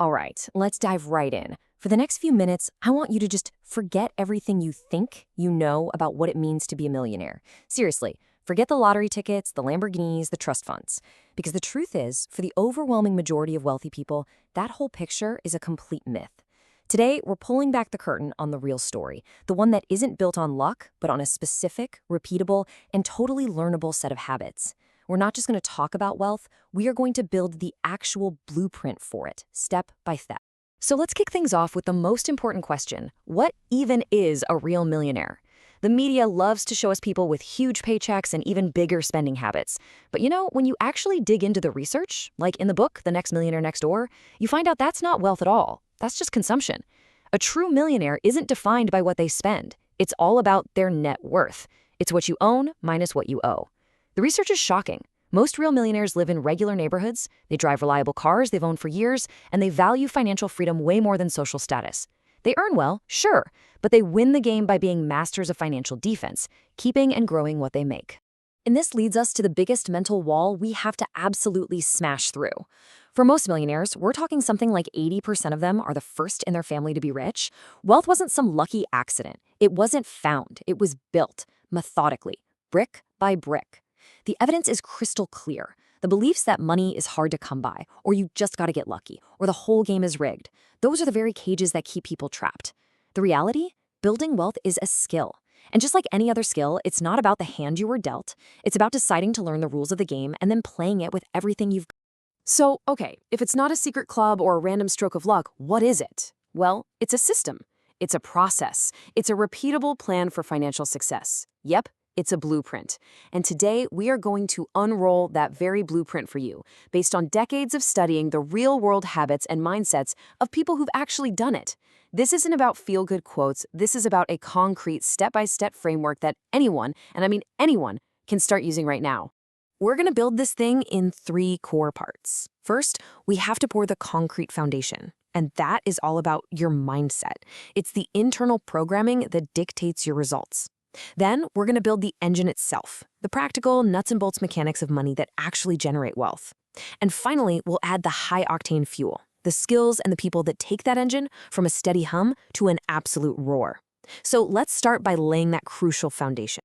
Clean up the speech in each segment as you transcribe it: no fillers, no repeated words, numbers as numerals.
All right, let's dive right in. For the next few minutes, I want you to just forget everything you think you know about what it means to be a millionaire. Seriously, forget the lottery tickets, the Lamborghinis, the trust funds. Because the truth is, for the overwhelming majority of wealthy people, that whole picture is a complete myth. Today, we're pulling back the curtain on the real story, the one that isn't built on luck, but on a specific, repeatable, and totally learnable set of habits. We're not just going to talk about wealth, we are going to build the actual blueprint for it, step by step. So let's kick things off with the most important question. What even is a real millionaire? The media loves to show us people with huge paychecks and even bigger spending habits. But when you actually dig into the research, like in the book, The Next Millionaire Next Door, you find out that's not wealth at all. That's just consumption. A true millionaire isn't defined by what they spend. It's all about their net worth. It's what you own minus what you owe. The research is shocking. Most real millionaires live in regular neighborhoods, they drive reliable cars they've owned for years, and they value financial freedom way more than social status. They earn well, sure, but they win the game by being masters of financial defense, keeping and growing what they make. And this leads us to the biggest mental wall we have to absolutely smash through. For most millionaires, we're talking something like 80% of them are the first in their family to be rich. Wealth wasn't some lucky accident. It wasn't found. It was built, methodically, brick by brick. The evidence is crystal clear. The beliefs that money is hard to come by, or you just gotta get lucky, or the whole game is rigged, those are the very cages that keep people trapped. The reality? Building wealth is a skill. And just like any other skill, it's not about the hand you were dealt. It's about deciding to learn the rules of the game and then playing it with everything you've got. So, okay, if it's not a secret club or a random stroke of luck, what is it? Well, it's a system. It's a process. It's a repeatable plan for financial success. Yep. It's a blueprint. And today, we are going to unroll that very blueprint for you, based on decades of studying the real-world habits and mindsets of people who've actually done it. This isn't about feel-good quotes. This is about a concrete, step-by-step framework that anyone, and I mean anyone, can start using right now. We're going to build this thing in 3 core parts. First, we have to pour the concrete foundation. And that is all about your mindset. It's the internal programming that dictates your results. Then we're going to build the engine itself, the practical nuts and bolts mechanics of money that actually generate wealth. And finally, we'll add the high-octane fuel, the skills and the people that take that engine from a steady hum to an absolute roar. So let's start by laying that crucial foundation.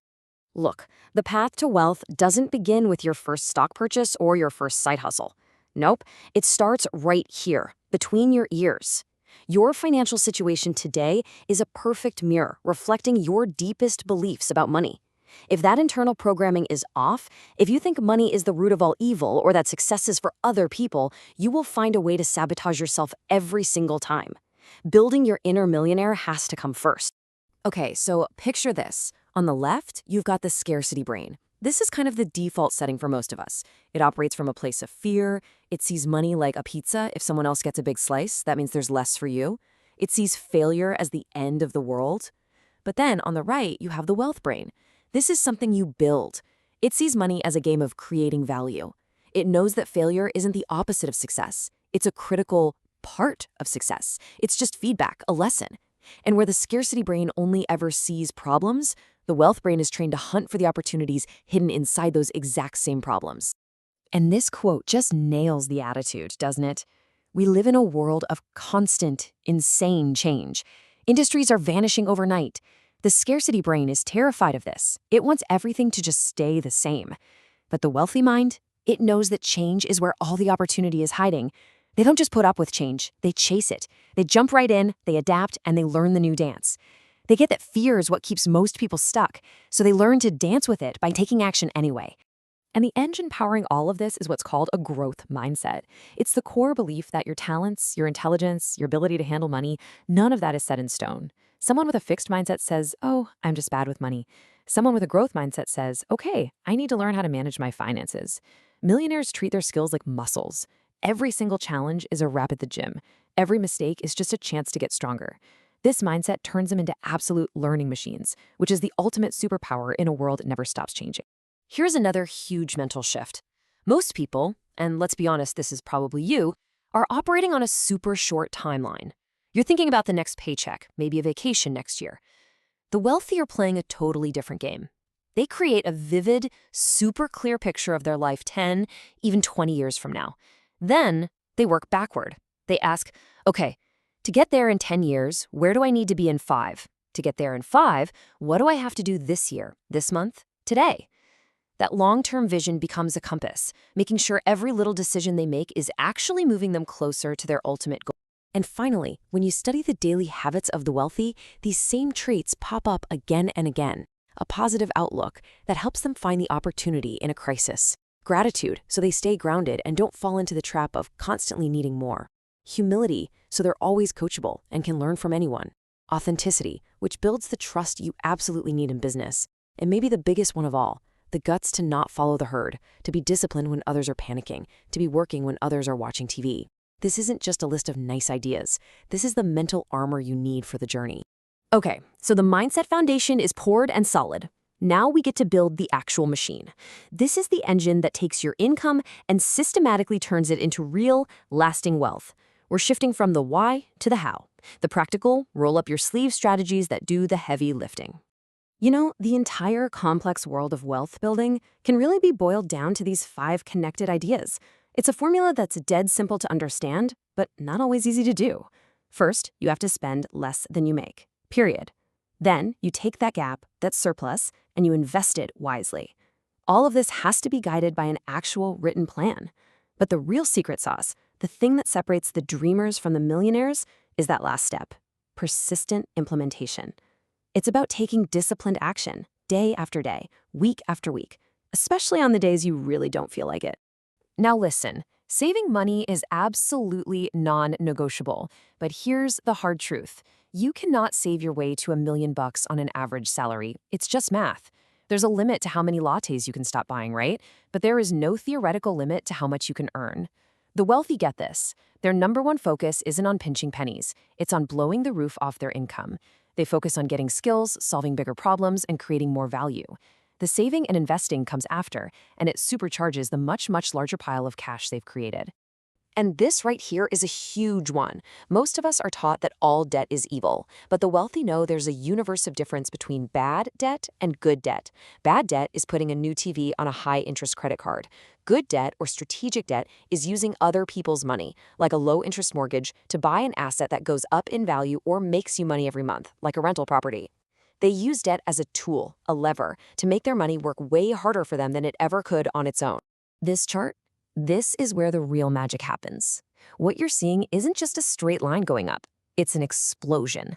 Look, the path to wealth doesn't begin with your first stock purchase or your first side hustle. Nope, it starts right here, between your ears. Your financial situation today is a perfect mirror reflecting your deepest beliefs about money. If that internal programming is off, if you think money is the root of all evil or that success is for other people, you will find a way to sabotage yourself every single time. Building your inner millionaire has to come first. Okay, so picture this. On the left, you've got the scarcity brain. This is kind of the default setting for most of us. It operates from a place of fear. It sees money like a pizza. If someone else gets a big slice, that means there's less for you. It sees failure as the end of the world. But then on the right, you have the wealth brain. This is something you build. It sees money as a game of creating value. It knows that failure isn't the opposite of success. It's a critical part of success. It's just feedback, a lesson. And where the scarcity brain only ever sees problems, the wealth brain is trained to hunt for the opportunities hidden inside those exact same problems. And this quote just nails the attitude, doesn't it? We live in a world of constant, insane change. Industries are vanishing overnight. The scarcity brain is terrified of this. It wants everything to just stay the same. But the wealthy mind, it knows that change is where all the opportunity is hiding. They don't just put up with change, they chase it. They jump right in, they adapt, and they learn the new dance. They get that fear is what keeps most people stuck, so they learn to dance with it by taking action anyway. And the engine powering all of this is what's called a growth mindset. It's the core belief that your talents, your intelligence, your ability to handle money, none of that is set in stone. Someone with a fixed mindset says, oh, I'm just bad with money. Someone with a growth mindset says, okay, I need to learn how to manage my finances. Millionaires treat their skills like muscles. Every single challenge is a rep at the gym. Every mistake is just a chance to get stronger. This mindset turns them into absolute learning machines, which is the ultimate superpower in a world that never stops changing. Here's another huge mental shift. Most people, and let's be honest, this is probably you, are operating on a super short timeline. You're thinking about the next paycheck, maybe a vacation next year. The wealthy are playing a totally different game. They create a vivid, super clear picture of their life 10, even 20 years from now. Then they work backward. They ask, okay, to get there in 10 years, where do I need to be in 5? To get there in 5, what do I have to do this year, this month, today? That long-term vision becomes a compass, making sure every little decision they make is actually moving them closer to their ultimate goal. And finally, when you study the daily habits of the wealthy, these same traits pop up again and again. A positive outlook that helps them find the opportunity in a crisis. Gratitude, so they stay grounded and don't fall into the trap of constantly needing more. Humility, so they're always coachable and can learn from anyone. Authenticity, which builds the trust you absolutely need in business. And maybe the biggest one of all, the guts to not follow the herd, to be disciplined when others are panicking, to be working when others are watching TV. This isn't just a list of nice ideas. This is the mental armor you need for the journey. Okay, so the mindset foundation is poured and solid. Now we get to build the actual machine. This is the engine that takes your income and systematically turns it into real, lasting wealth. We're shifting from the why to the how. The practical, roll-up-your-sleeve strategies that do the heavy lifting. You know, the entire complex world of wealth building can really be boiled down to these 5 connected ideas. It's a formula that's dead simple to understand, but not always easy to do. First, you have to spend less than you make, period. Then, you take that gap, that surplus, and you invest it wisely. All of this has to be guided by an actual written plan. But the real secret sauce, the thing that separates the dreamers from the millionaires, is that last step, persistent implementation. It's about taking disciplined action, day after day, week after week, especially on the days you really don't feel like it. Now listen, saving money is absolutely non-negotiable, but here's the hard truth. You cannot save your way to $1 million on an average salary. It's just math. There's a limit to how many lattes you can stop buying, right? But there is no theoretical limit to how much you can earn. The wealthy get this. Their number one focus isn't on pinching pennies. It's on blowing the roof off their income. They focus on getting skills, solving bigger problems, and creating more value. The saving and investing comes after, and it supercharges the much, much larger pile of cash they've created. And this right here is a huge one. Most of us are taught that all debt is evil, but the wealthy know there's a universe of difference between bad debt and good debt. Bad debt is putting a new TV on a high-interest credit card. Good debt, or strategic debt, is using other people's money, like a low-interest mortgage, to buy an asset that goes up in value or makes you money every month, like a rental property. They use debt as a tool, a lever, to make their money work way harder for them than it ever could on its own. This is where the real magic happens. What you're seeing isn't just a straight line going up. It's an explosion.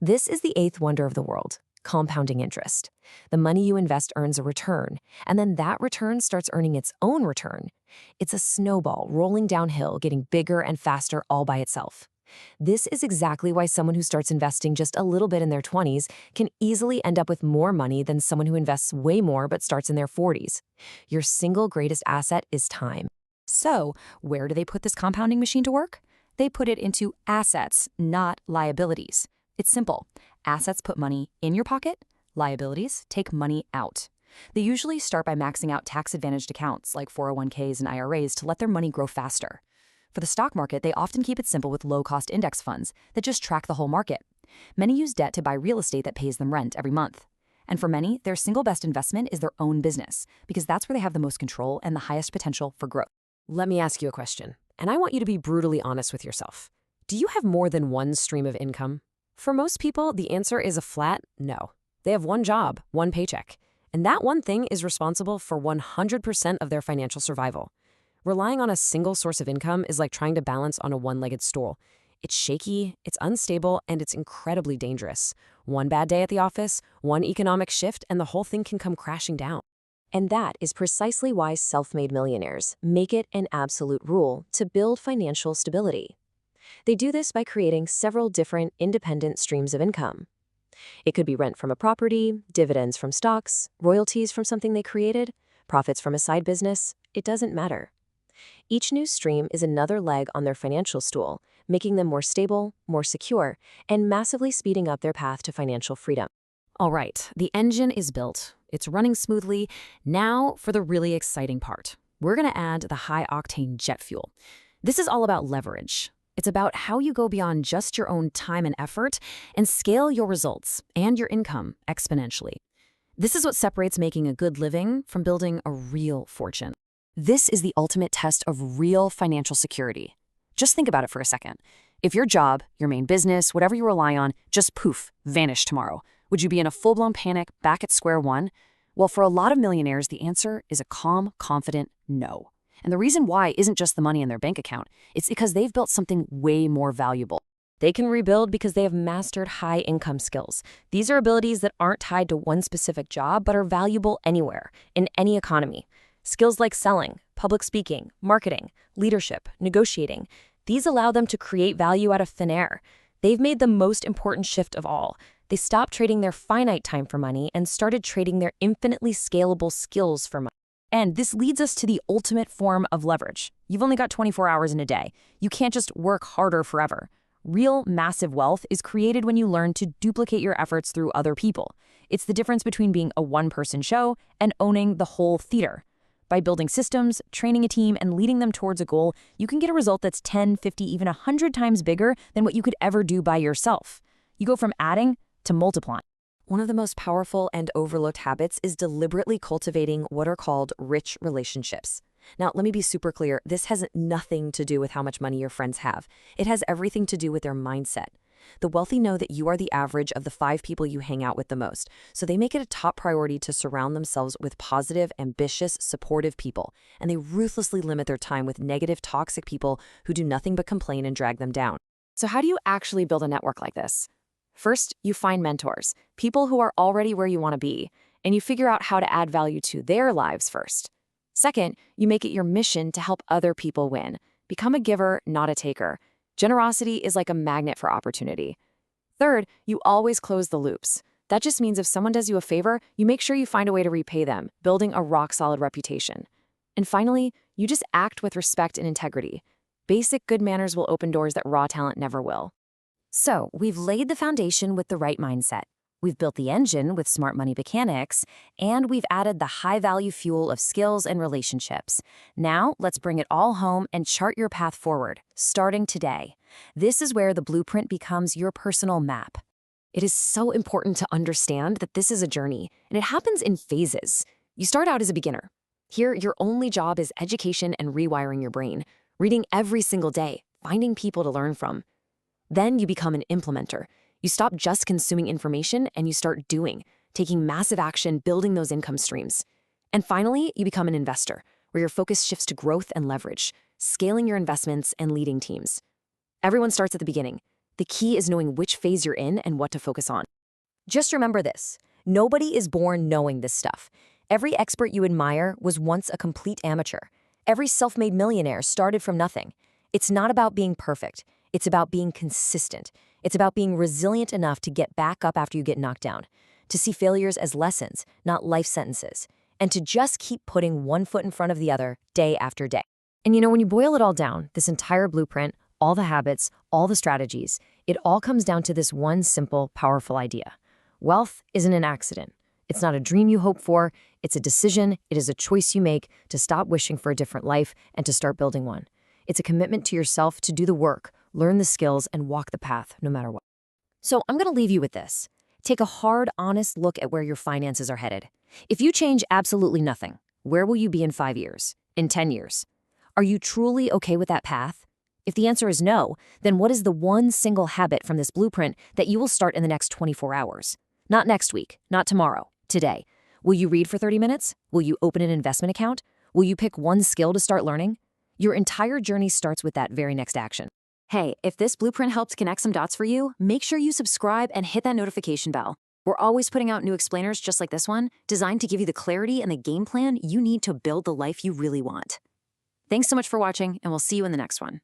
This is the 8th wonder of the world, compounding interest. The money you invest earns a return, and then that return starts earning its own return. It's a snowball rolling downhill, getting bigger and faster all by itself. This is exactly why someone who starts investing just a little bit in their 20s can easily end up with more money than someone who invests way more but starts in their 40s. Your single greatest asset is time. So, where do they put this compounding machine to work? They put it into assets, not liabilities. It's simple. Assets put money in your pocket, liabilities take money out. They usually start by maxing out tax-advantaged accounts like 401ks and IRAs to let their money grow faster. For the stock market, they often keep it simple with low-cost index funds that just track the whole market. Many use debt to buy real estate that pays them rent every month. And for many, their single best investment is their own business, because that's where they have the most control and the highest potential for growth. Let me ask you a question, and I want you to be brutally honest with yourself. Do you have more than one stream of income? For most people, the answer is a flat no. They have one job, one paycheck, and that one thing is responsible for 100% of their financial survival. Relying on a single source of income is like trying to balance on a one-legged stool. It's shaky, it's unstable, and it's incredibly dangerous. One bad day at the office, one economic shift, and the whole thing can come crashing down. And that is precisely why self-made millionaires make it an absolute rule to build financial stability. They do this by creating several different independent streams of income. It could be rent from a property, dividends from stocks, royalties from something they created, profits from a side business. It doesn't matter. Each new stream is another leg on their financial stool, making them more stable, more secure, and massively speeding up their path to financial freedom. All right, the engine is built. It's running smoothly. Now for the really exciting part. We're going to add the high-octane jet fuel. This is all about leverage. It's about how you go beyond just your own time and effort and scale your results and your income exponentially. This is what separates making a good living from building a real fortune. This is the ultimate test of real financial security. Just think about it for a second. If your job, your main business, whatever you rely on, just poof, vanished tomorrow, would you be in a full-blown panic, back at square one? Well, for a lot of millionaires, the answer is a calm, confident no. And the reason why isn't just the money in their bank account. It's because they've built something way more valuable. They can rebuild because they have mastered high-income skills. These are abilities that aren't tied to one specific job, but are valuable anywhere, in any economy. Skills like selling, public speaking, marketing, leadership, negotiating. These allow them to create value out of thin air. They've made the most important shift of all. They stopped trading their finite time for money and started trading their infinitely scalable skills for money. And this leads us to the ultimate form of leverage. You've only got 24 hours in a day. You can't just work harder forever. Real, massive wealth is created when you learn to duplicate your efforts through other people. It's the difference between being a one-person show and owning the whole theater. By building systems, training a team, and leading them towards a goal, you can get a result that's 10, 50, even 100 times bigger than what you could ever do by yourself. You go from adding to multiplying. One of the most powerful and overlooked habits is deliberately cultivating what are called rich relationships. Now, let me be super clear. This has nothing to do with how much money your friends have. It has everything to do with their mindset. The wealthy know that you are the average of the 5 people you hang out with the most, so they make it a top priority to surround themselves with positive, ambitious, supportive people, and they ruthlessly limit their time with negative, toxic people who do nothing but complain and drag them down. So how do you actually build a network like this? First, you find mentors, people who are already where you want to be, and you figure out how to add value to their lives first. Second, you make it your mission to help other people win. Become a giver, not a taker. Generosity is like a magnet for opportunity. Third, you always close the loops. That just means if someone does you a favor, you make sure you find a way to repay them, building a rock-solid reputation. And finally, you just act with respect and integrity. Basic good manners will open doors that raw talent never will. So, we've laid the foundation with the right mindset. We've built the engine with smart money mechanics, and we've added the high-value fuel of skills and relationships. Now, let's bring it all home and chart your path forward, starting today. This is where the blueprint becomes your personal map. It is so important to understand that this is a journey, and it happens in phases. You start out as a beginner. Here, your only job is education and rewiring your brain, reading every single day, finding people to learn from. Then you become an implementer. You stop just consuming information and you start doing, taking massive action, building those income streams. And finally, you become an investor, where your focus shifts to growth and leverage, scaling your investments and leading teams. Everyone starts at the beginning. The key is knowing which phase you're in and what to focus on. Just remember this. Nobody is born knowing this stuff. Every expert you admire was once a complete amateur. Every self-made millionaire started from nothing. It's not about being perfect. It's about being consistent. It's about being resilient enough to get back up after you get knocked down, to see failures as lessons, not life sentences, and to just keep putting one foot in front of the other day after day. And when you boil it all down, this entire blueprint, all the habits, all the strategies, it all comes down to this one simple, powerful idea. Wealth isn't an accident. It's not a dream you hope for. It's a decision. It is a choice you make to stop wishing for a different life and to start building one. It's a commitment to yourself to do the work, learn the skills, and walk the path no matter what. So I'm going to leave you with this. Take a hard, honest look at where your finances are headed. If you change absolutely nothing, where will you be in 5 years, in 10 years? Are you truly okay with that path? If the answer is no, then what is the one single habit from this blueprint that you will start in the next 24 hours? Not next week, not tomorrow, today. Will you read for 30 minutes? Will you open an investment account? Will you pick one skill to start learning? Your entire journey starts with that very next action. Hey, if this blueprint helped connect some dots for you, make sure you subscribe and hit that notification bell. We're always putting out new explainers just like this one, designed to give you the clarity and the game plan you need to build the life you really want. Thanks so much for watching, and we'll see you in the next one.